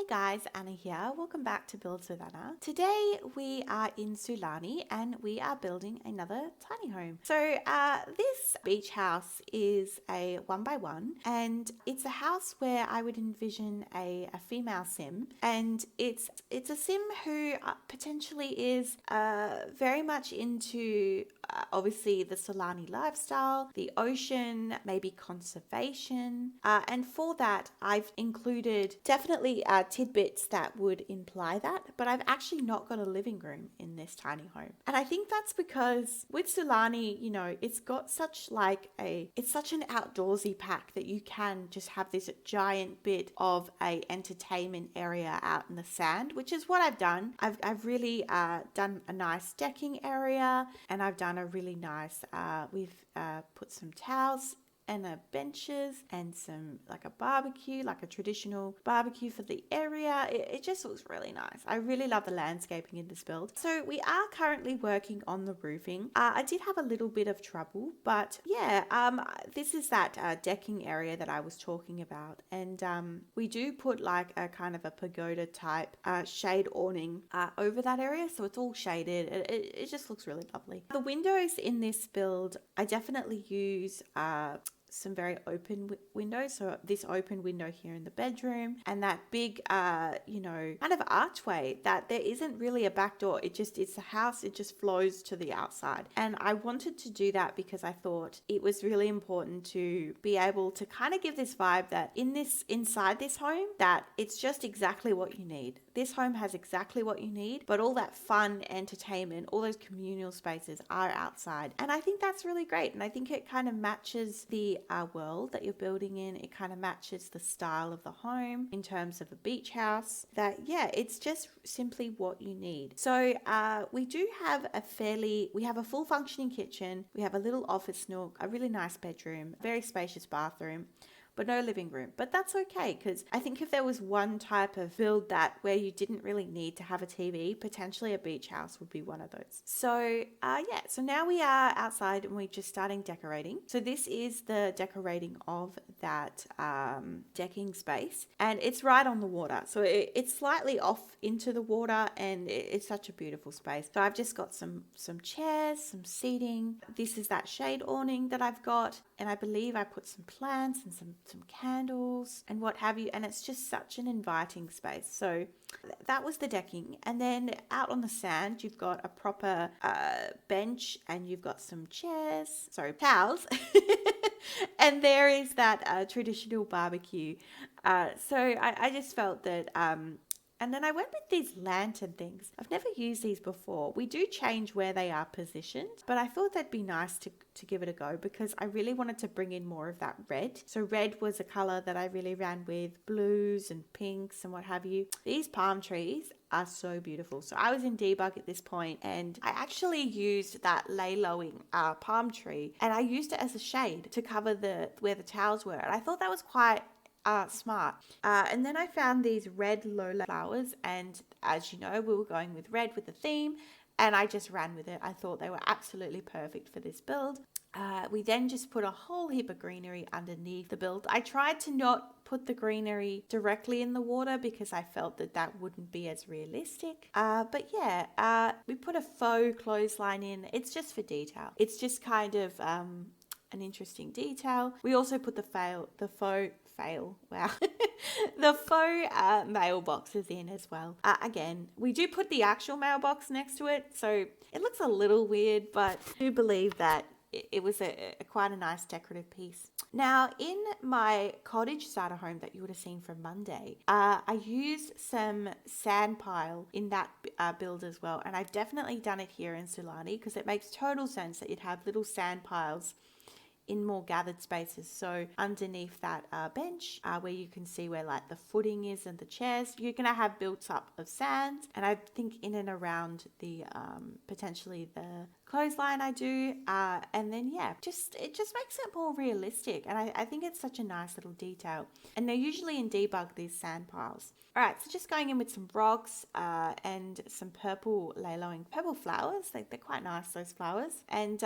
Hey guys, Anna here. Welcome back to Builds with Anna. Today we are in Sulani and we are building another tiny home. So this beach house is a 1x1 and it's a house where I would envision a female sim, and it's a sim who potentially is very much into obviously the Sulani lifestyle, the ocean, maybe conservation, and for that I've included definitely tidbits that would imply that, but I've actually not got a living room in this tiny home. And I think that's because with Sulani, you know, it's got such it's such an outdoorsy pack that you can just have this giant bit of a entertainment area out in the sand, which is what I've done. I've really done a nice decking area, and I've done a really nice, we've put some towels and benches and some like a barbecue, like a traditional barbecue for the area. It just looks really nice. I really love the landscaping in this build. So we are currently working on the roofing. I did have a little bit of trouble, but yeah, this is that decking area that I was talking about, and we do put like a kind of a pagoda type shade awning over that area, so it's all shaded. It just looks really lovely. The windows in this build, I definitely use some very open windows. So this open window here in the bedroom, and that big, kind of archway that there isn't really a back door. It's a house. It just flows to the outside. And I wanted to do that because I thought it was really important to be able to kind of give this vibe that inside this home, that it's just exactly what you need. This home has exactly what you need, but all that fun entertainment, all those communal spaces are outside. And I think that's really great. And I think it kind of matches the world that you're building in. It kind of matches the style of the home in terms of a beach house. That, yeah, it's just simply what you need. So we do have we have a full functioning kitchen. We have a little office nook, a really nice bedroom, very spacious bathroom, but no living room. But that's okay, because I think if there was one type of build that where you didn't really need to have a TV, potentially a beach house would be one of those. So so now we are outside and we're just starting decorating. So this is the decorating of that decking space, and it's right on the water. So it's slightly off into the water, and it's such a beautiful space. So I've just got some chairs, some seating. This is that shade awning that I've got, and I believe I put some plants and some candles and what have you, and it's just such an inviting space. So that was the decking. And then out on the sand you've got a proper bench, and you've got some towels and there is that traditional barbecue. So I just felt that and then I went with these lantern things. I've never used these before. We do change where they are positioned, but I thought that'd be nice to give it a go, because I really wanted to bring in more of that red. So red was a color that I really ran with, blues and pinks and what have you. These palm trees are so beautiful. So I was in debug at this point, and I actually used that lay-lowing palm tree, and I used it as a shade to cover where the towels were. And I thought that was quite smart. And then I found these red Lola flowers, and as you know, we were going with red with the theme, and I just ran with it. I thought they were absolutely perfect for this build. We then just put a whole heap of greenery underneath the build. I tried to not put the greenery directly in the water because I felt that wouldn't be as realistic. But yeah, we put a faux clothesline in. It's just for detail. It's just kind of an interesting detail. We also put the faux mailboxes in as well. Again, we do put the actual mailbox next to it, so it looks a little weird, but I do believe that it was quite a nice decorative piece. Now, in my cottage starter home that you would have seen from Monday, I used some sand pile in that build as well, and I've definitely done it here in Sulani because it makes total sense that you'd have little sand piles in more gathered spaces. So underneath that bench, where you can see where like the footing is and the chairs, you're gonna have built up of sand. And I think in and around the potentially the clothesline I do, and then yeah, it just makes it more realistic, and I think it's such a nice little detail. And they're usually in debug, these sand piles. All right, so just going in with some rocks and some purple purple flowers. They're quite nice, those flowers. And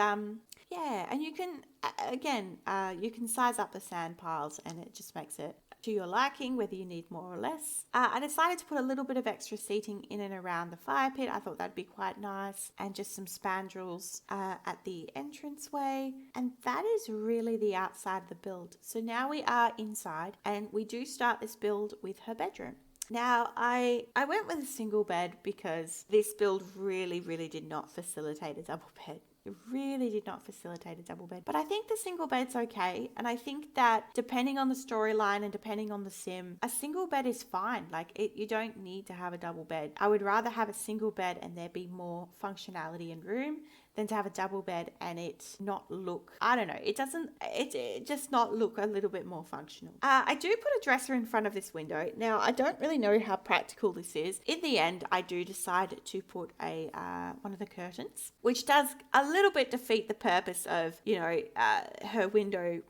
yeah, and you can again you can size up the sand piles, and it just makes it to your liking, whether you need more or less. I decided to put a little bit of extra seating in and around the fire pit. I thought that'd be quite nice, and just some spandrels at the entranceway. And that is really the outside of the build. So now we are inside, and we do start this build with her bedroom. Now, I went with a single bed because this build really, really did not facilitate a double bed. It really did not facilitate a double bed. But I think the single bed's okay. And I think that depending on the storyline and depending on the sim, a single bed is fine. Like, you don't need to have a double bed. I would rather have a single bed and there be more functionality and room than to have a double bed and it not look, I don't know, it just not look a little bit more functional. I do put a dresser in front of this window. Now, I don't really know how practical this is. In the end, I do decide to put one of the curtains, which does a little bit defeat the purpose of, her window,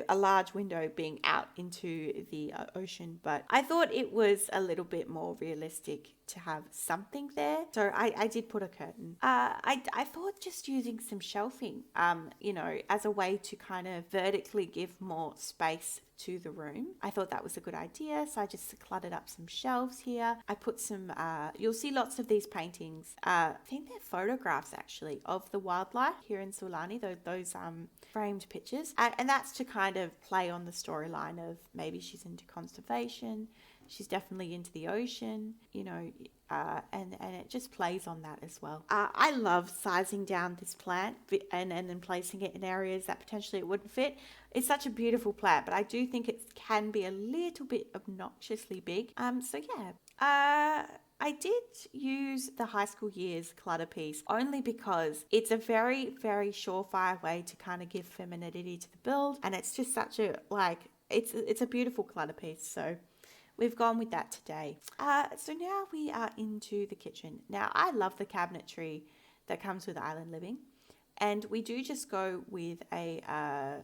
a large window being out into the ocean, but I thought it was a little bit more realistic to have something there. So I did put a curtain. I thought just using some shelving, as a way to kind of vertically give more space to the room. I thought that was a good idea. So I just cluttered up some shelves here. I put some, you'll see lots of these paintings. I think they're photographs actually of the wildlife here in Sulani, those framed pictures. And that's to kind of play on the storyline of maybe she's into conservation. She's definitely into the ocean, and it just plays on that as well. I love sizing down this plant and then placing it in areas that potentially it wouldn't fit. It's such a beautiful plant, but I do think it can be a little bit obnoxiously big. I did use the high school years clutter piece only because it's a very, very surefire way to kind of give femininity to the build. And it's just such a, it's a beautiful clutter piece. So we've gone with that today. So now we are into the kitchen. Now, I love the cabinetry that comes with Island Living. And we do just go with a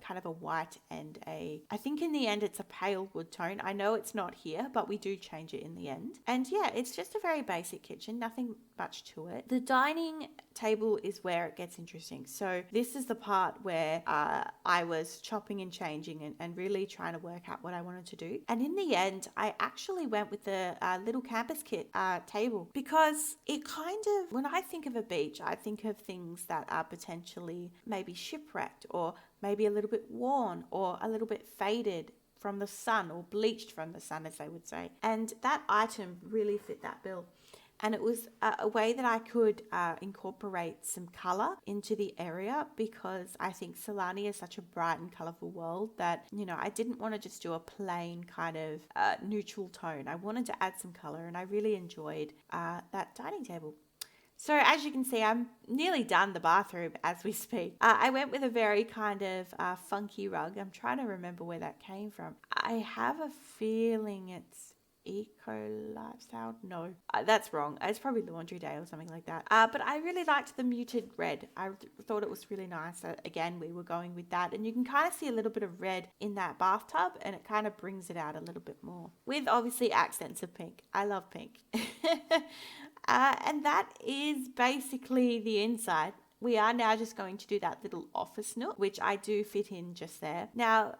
kind of a white and I think in the end it's a pale wood tone. I know it's not here, but we do change it in the end. And yeah, it's just a very basic kitchen, nothing much to it. The dining table is where it gets interesting. So this is the part where I was chopping and changing and really trying to work out what I wanted to do. And in the end, I actually went with the little campus kit table because it kind of, when I think of a beach, I think of things that are potentially maybe shipwrecked or maybe a little bit worn or a little bit faded from the sun or bleached from the sun, as they would say. And that item really fit that bill. And it was a way that I could incorporate some colour into the area because I think Sulani is such a bright and colourful world that, I didn't want to just do a plain kind of neutral tone. I wanted to add some colour and I really enjoyed that dining table. So as you can see, I'm nearly done the bathroom as we speak. I went with a very kind of funky rug. I'm trying to remember where that came from. I have a feeling it's Eco Lifestyle. No, that's wrong. It's probably Laundry Day or something like that. But I really liked the muted red. I thought it was really nice. Again, we were going with that. And you can kind of see a little bit of red in that bathtub and it kind of brings it out a little bit more. With obviously accents of pink. I love pink. And that is basically the inside. We are now just going to do that little office nook, which I do fit in just there. Now,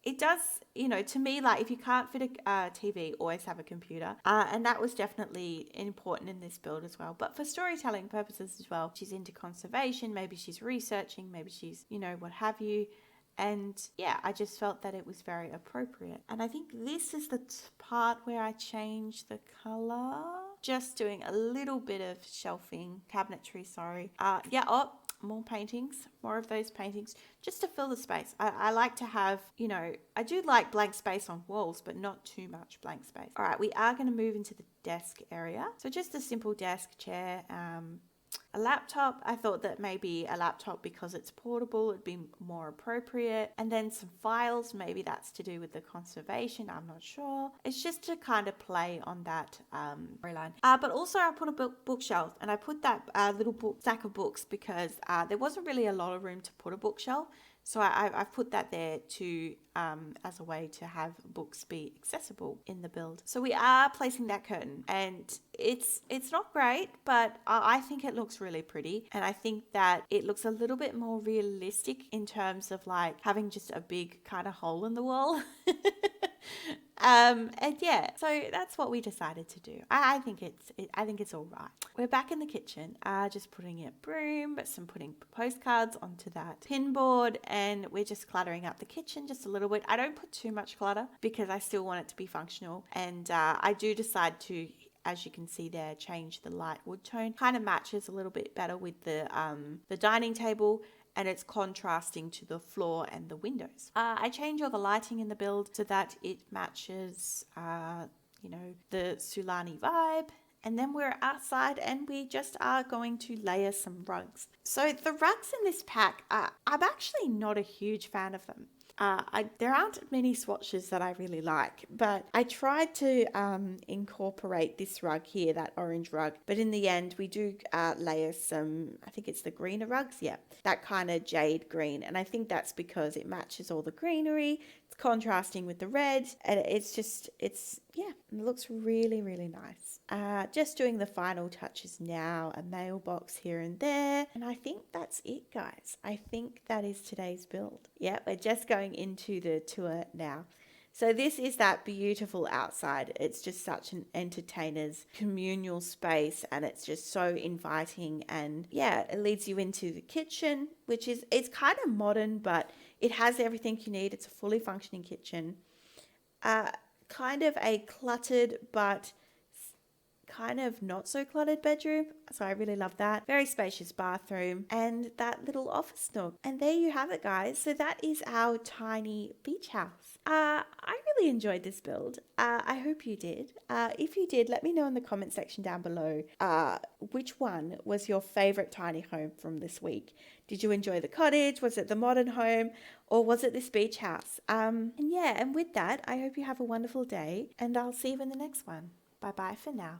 it does, to me, like if you can't fit a TV, always have a computer. And that was definitely important in this build as well. But for storytelling purposes as well, she's into conservation, maybe she's researching, maybe she's, what have you. And yeah, I just felt that it was very appropriate. And I think this is the part where I changed the color. Just doing a little bit of shelving, cabinetry, sorry. More paintings, more of those paintings, just to fill the space. I like to have, I do like blank space on walls, but not too much blank space. All right, we are going to move into the desk area. So just a simple desk, chair, a laptop. I thought that maybe a laptop, because it's portable, it'd be more appropriate. And then some files, maybe that's to do with the conservation, I'm not sure. It's just to kind of play on that storyline. But also I put a bookshelf, and I put that little stack of books because there wasn't really a lot of room to put a bookshelf. So I've put that there to as a way to have books be accessible in the build. So we are placing that curtain, and it's not great, but I think it looks really pretty. And I think that it looks a little bit more realistic in terms of like having just a big kind of hole in the wall. And yeah, so that's what we decided to do. I think it's all right. We're back in the kitchen, just putting a broom, putting postcards onto that pin board, and we're just cluttering up the kitchen just a little bit. I don't put too much clutter because I still want it to be functional, and I do decide to, as you can see there, change the light wood tone. Kind of matches a little bit better with the dining table, and it's contrasting to the floor and the windows. I change all the lighting in the build so that it matches, the Sulani vibe. And then we're outside and we just are going to layer some rugs. So the rugs in this pack, I'm actually not a huge fan of them. There aren't many swatches that I really like, but I tried to incorporate this rug here, that orange rug, but in the end we do layer some, I think it's the greener rugs, yeah, that kind of jade green, and I think that's because it matches all the greenery, it's contrasting with the red, and it looks really, really nice. Just doing the final touches now, a mailbox here and there, and I think that's it, guys. I think that is today's build. Yeah, we're just going into the tour now. So this is that beautiful outside. It's just such an entertainer's communal space, and it's just so inviting, and yeah, it leads you into the kitchen, which is, it's kind of modern, but it has everything you need. It's a fully functioning kitchen. Kind of a cluttered but kind of not so cluttered bedroom, so I really love that. Very spacious bathroom and that little office nook. And there you have it, guys. So that is our tiny beach house. I really enjoyed this build. I hope you did. If you did, let me know in the comment section down below which one was your favorite tiny home from this week. Did you enjoy the cottage? Was it the modern home? Or was it this beach house? And with that, I hope you have a wonderful day, and I'll see you in the next one. Bye bye for now.